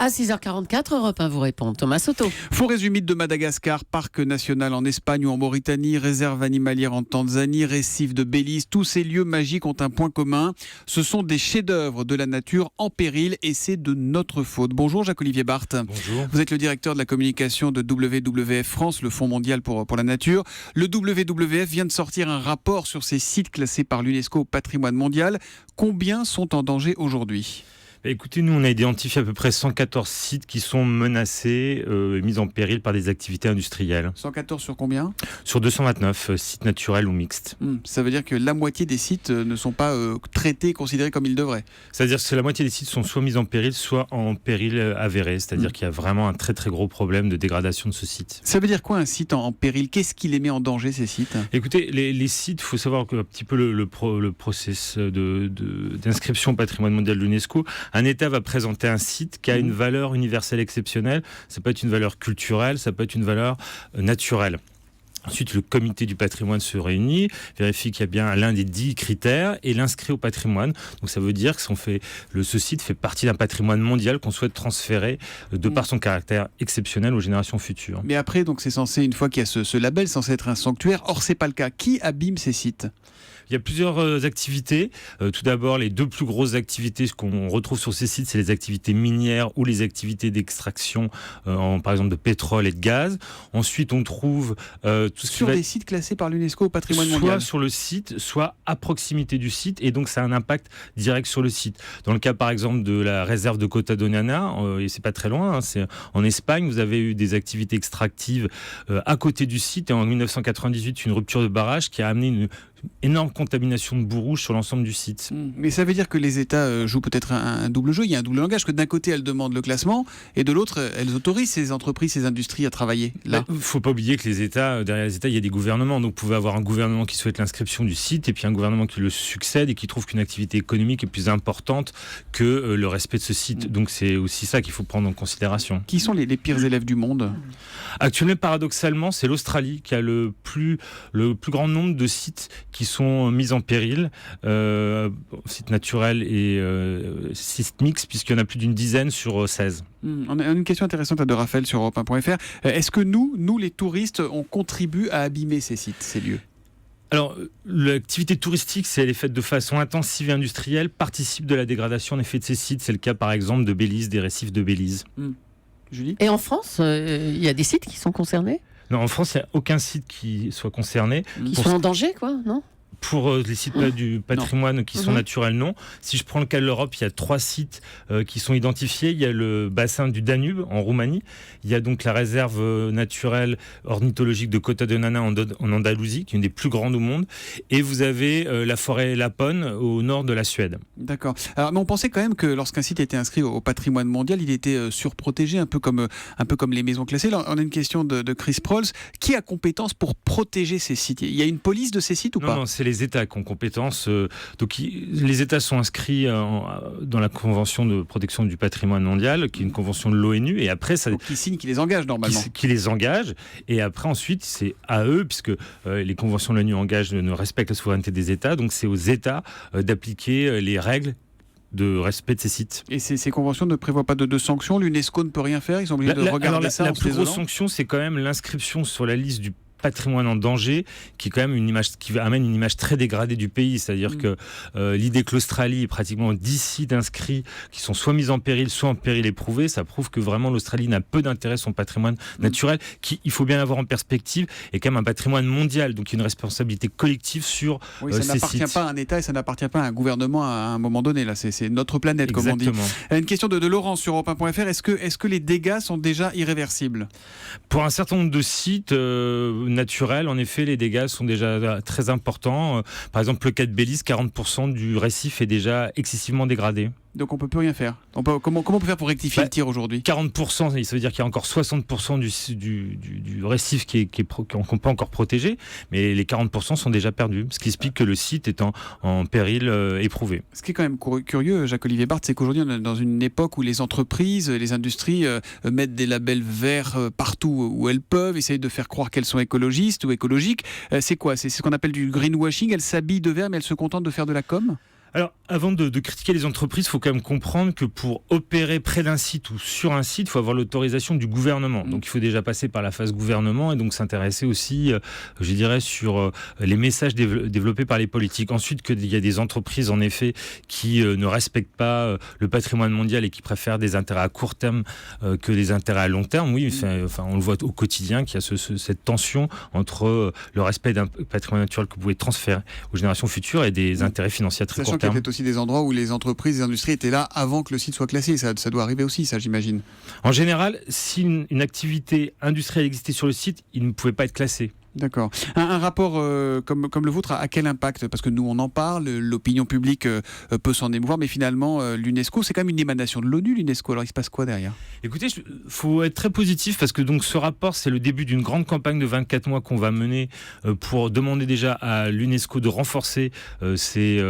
À 6h44, Europe 1 vous répond. Thomas Soto. Forêts humides de Madagascar, parc national en Espagne ou en Mauritanie, réserve animalière en Tanzanie, récifs de Belize, tous ces lieux magiques ont un point commun. Ce sont des chefs-d'œuvre de la nature en péril et c'est de notre faute. Bonjour Jacques-Olivier Barthes. Bonjour. Vous êtes le directeur de la communication de WWF France, le Fonds mondial pour la nature. Le WWF vient de sortir un rapport sur ces sites classés par l'UNESCO au patrimoine mondial. Combien sont en danger aujourd'hui ? Écoutez, nous on a identifié à peu près 114 sites qui sont menacés et mis en péril par des activités industrielles. 114 sur combien ? Sur 229 sites naturels ou mixtes. Ça veut dire que la moitié des sites ne sont pas traités, considérés comme ils devraient. C'est-à-dire que la moitié des sites sont soit mis en péril, soit en péril avéré. C'est-à-dire qu'il y a vraiment un très très gros problème de dégradation de ce site. Ça veut dire quoi un site en péril ? Qu'est-ce qui les met en danger ces sites ? Écoutez, les sites, il faut savoir un petit peu le process d'inscription au patrimoine mondial de l'UNESCO. Un État va présenter un site qui a une valeur universelle exceptionnelle. Ça peut être une valeur culturelle, ça peut être une valeur naturelle. Ensuite, le comité du patrimoine se réunit, vérifie qu'il y a bien l'un des 10 critères et l'inscrit au patrimoine. Donc ça veut dire que ce site fait partie d'un patrimoine mondial qu'on souhaite transférer de par son caractère exceptionnel aux générations futures. Mais après, donc c'est censé, une fois qu'il y a ce label, censé être un sanctuaire. Or, c'est pas le cas. Qui abîme ces sites ? Il y a plusieurs activités. Tout d'abord, les deux plus grosses activités qu'on retrouve sur ces sites, c'est les activités minières ou les activités d'extraction, par exemple de pétrole et de gaz. Ensuite, on trouve tout ce sur des sites classés par l'UNESCO au patrimoine mondial. Soit sur le site, soit à proximité du site, et donc ça a un impact direct sur le site. Dans le cas, par exemple, de la réserve de Cota Doñana, et c'est pas très loin, c'est en Espagne, vous avez eu des activités extractives à côté du site, et en 1998, une rupture de barrage qui a amené une énorme contamination de boue rouge sur l'ensemble du site. Mais ça veut dire que les États jouent peut-être un double jeu, il y a un double langage, que d'un côté elles demandent le classement et de l'autre elles autorisent ces entreprises, ces industries à travailler là. Il ne faut pas oublier que derrière les États, il y a des gouvernements. Donc vous pouvez avoir un gouvernement qui souhaite l'inscription du site et puis un gouvernement qui le succède et qui trouve qu'une activité économique est plus importante que le respect de ce site. Donc c'est aussi ça qu'il faut prendre en considération. Qui sont les pires élèves du monde ? Actuellement, paradoxalement, c'est l'Australie qui a le plus grand nombre de sites qui sont mis en péril, sites naturels et sites mixtes, puisqu'il y en a plus d'une dizaine sur 16. On a une question intéressante de Raphaël sur Europe1.fr. Est-ce que nous, les touristes, on contribue à abîmer ces sites, ces lieux ? Alors, l'activité touristique, si elle est faite de façon intensive et industrielle, participe de la dégradation en effet de ces sites. C'est le cas, par exemple, de Belize, des récifs de Belize. Julie ? Et en France, il y a des sites qui sont concernés ? Non, en France, il n'y a aucun site qui soit concerné. Qui sont en danger, quoi, non ? Pour les sites du patrimoine qui sont naturels, non. Si je prends le cas de l'Europe, il y a 3 sites qui sont identifiés. Il y a le bassin du Danube en Roumanie. Il y a donc la réserve naturelle ornithologique de Cota Doñana en Andalousie, qui est une des plus grandes au monde. Et vous avez la forêt Lapone au nord de la Suède. D'accord. Alors, mais on pensait quand même que lorsqu'un site était inscrit au patrimoine mondial, il était surprotégé, un peu comme les maisons classées. Là, on a une question de Chris Prolls. Qui a compétence pour protéger ces sites ? Il y a une police de ces sites ou pas ? Non, c'est les États qui ont compétence. Les États sont inscrits dans la Convention de protection du patrimoine mondial, qui est une convention de l'ONU, et après ça. Donc, qui signe, qui les engage normalement. Qui les engage, et après ensuite c'est à eux, puisque les conventions de l'ONU ne respectent la souveraineté des États, donc c'est aux États d'appliquer les règles de respect de ces sites. Et ces conventions ne prévoient pas de sanctions ? L'UNESCO ne peut rien faire ? Ils sont obligés de regarder ça en se La plus grosse désolant ? sanction, c'est quand même l'inscription sur la liste du patrimoine en danger, qui est quand même une image qui amène une image très dégradée du pays. C'est-à-dire que l'idée que l'Australie ait pratiquement 10 sites inscrits qui sont soit mis en péril, soit en péril éprouvé, ça prouve que vraiment l'Australie n'a peu d'intérêt à son patrimoine naturel, qui, il faut bien l'avoir en perspective, est quand même un patrimoine mondial, donc il y a une responsabilité collective sur ces sites. Ça n'appartient pas à un État et ça n'appartient pas à un gouvernement à un moment donné. Là, c'est notre planète, comme on dit. Une question de Laurence sur Europe1.fr. Est-ce que les dégâts sont déjà irréversibles ? Pour un certain nombre de sites naturels, en effet, les dégâts sont déjà très importants. Par exemple, le cas de Belize, 40% du récif est déjà excessivement dégradé. Donc on ne peut plus rien faire. Comment on peut faire pour rectifier le tir aujourd'hui ? 40%, ça veut dire qu'il y a encore 60% du récif qu'on peut pas encore protéger, mais les 40% sont déjà perdus, ce qui explique que le site est en péril éprouvé. Ce qui est quand même curieux, Jacques-Olivier Barthes, c'est qu'aujourd'hui on est dans une époque où les entreprises, les industries mettent des labels verts partout où elles peuvent, essayent de faire croire qu'elles sont écologistes ou écologiques. C'est quoi ? C'est ce qu'on appelle du greenwashing. Elles s'habillent de vert mais elles se contentent de faire de la com ? Alors, Avant de critiquer les entreprises, il faut quand même comprendre que pour opérer près d'un site ou sur un site, il faut avoir l'autorisation du gouvernement. Donc il faut déjà passer par la phase gouvernement et donc s'intéresser aussi, je dirais, sur les messages développés par les politiques. Ensuite, qu'il y a des entreprises, en effet, qui ne respectent pas le patrimoine mondial et qui préfèrent des intérêts à court terme que des intérêts à long terme. Oui, enfin, on le voit au quotidien qu'il y a cette tension entre le respect d'un patrimoine naturel que vous pouvez transférer aux générations futures et des intérêts financiers à très court terme. Sachant qu'il y a peut-être aussi des endroits où les entreprises, les industries étaient là avant que le site soit classé. Ça doit arriver aussi, ça, j'imagine. En général, si une activité industrielle existait sur le site, il ne pouvait pas être classé. D'accord. Un rapport comme le vôtre, à quel impact? Parce que nous, on en parle, l'opinion publique peut s'en émouvoir, mais finalement, l'UNESCO, c'est quand même une émanation de l'ONU, l'UNESCO. Alors, il se passe quoi derrière? Écoutez, il faut être très positif parce que donc, ce rapport, c'est le début d'une grande campagne de 24 mois qu'on va mener pour demander déjà à l'UNESCO de renforcer ses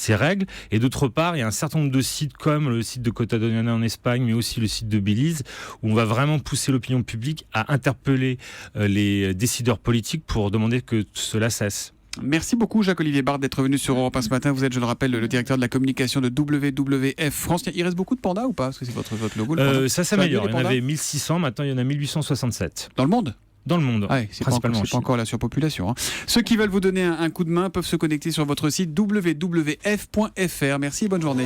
règles. Et d'autre part, il y a un certain nombre de sites comme le site de Cota Doniana en Espagne, mais aussi le site de Belize, où on va vraiment pousser l'opinion publique à interpeller les décideurs politiques pour demander que cela cesse. Merci beaucoup Jacques-Olivier Barthe d'être venu sur Europe 1 ce matin. Vous êtes, je le rappelle, le directeur de la communication de WWF France. Il reste beaucoup de pandas ou pas? Parce que c'est votre logo. Ça s'améliore. Il y en avait 1600, maintenant il y en a 1867. Dans le monde? Dans le monde, c'est principalement pas encore la surpopulation. Ceux qui veulent vous donner un coup de main peuvent se connecter sur votre site www.f.fr. Merci et bonne journée.